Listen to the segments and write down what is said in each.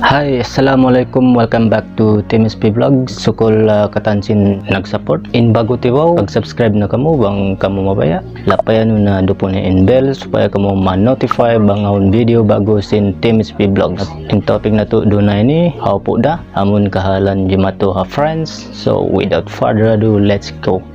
Hi, Assalamualaikum. Welcome back to Team SP Vlogs. Sukol katansin nag-support. In bago tiwaw, pag-subscribe na kamo bang kamo mabaya. Lapayan na dupunin in bell supaya kamo ma-notify bang video bago sin Team SP Vlogs. At in topic na to dunay ni how po da amon kahalan jimato ha friends. So without further ado, let's go.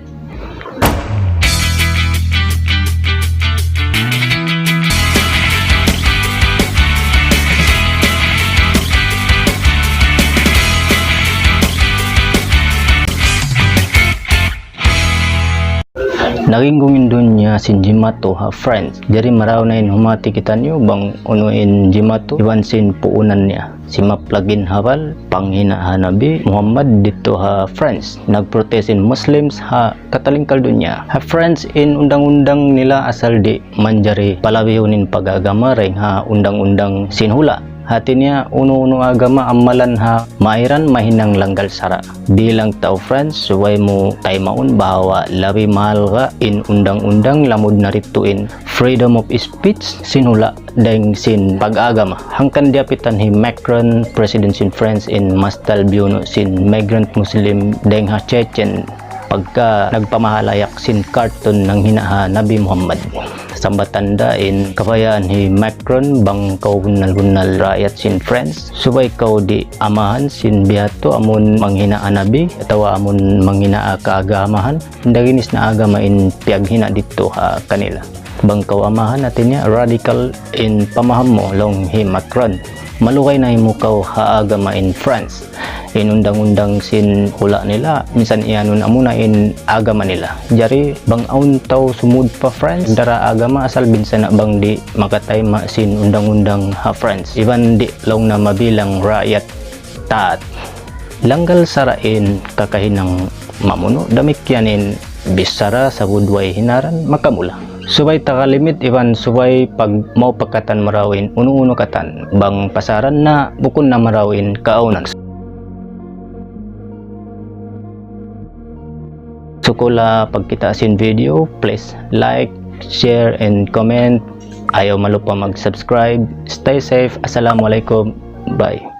Naging gumindon niya sin Jimato ha friends. Jadi maraw na humati kita niyo bang unuin Jimato iwan sin puunan niya. Si maplagin hawal panghina ha Nabi Muhammad dito ha friends. Nagprotesin Muslims ha katalingkal dunya. Ha friends, in undang-undang nila asal di manjari palawihunin pagagama ring ha undang-undang sinhula. Hati niya uno-uno agama amalan ha mairan mahinang langgal sara. Bilang tao friends, suway mo tay maun bahawa labi mahal ka in undang-undang lamod narituin freedom of speech sinula deng sin pag-agama. Hangkan diapitan hi Macron president sin France in mastal biuno sin migrant Muslim deng ha Chechen pagka nagpamahalayak sin cartoon ng hinaha Nabi Muhammad. Sambatanda in kabayaan hi Macron bang kau hunal-hunal rakyat sin friends subay kau di amahan sin biyato amon manghina Nabi atau amon manghina kaagamahan daginis na agama in piaghina dito ha kanila bang kau amahan natin niya radical in pamaham mo long hi Macron malukay na mo kau ha agama in France in undang-undang sin hula nila minsan iyanon amuna in agama nila jari bang aun tau sumud pa friends dara agama asal binsan na bang di makatay ma sin undang-undang ha friends iban di long na mabilang rakyat taat langgal sarain kakahinang mamuno damikyanin bisara sa budway hinaran makamula subay takalimit iban subay pag mau pagkatan marawin uno-uno katan bang pasaran na bukon na marawin kaunan. Sukula pagkita sin video, please like, share, and comment. Ayaw malupa mag-subscribe. Stay safe. Assalamualaikum. Bye.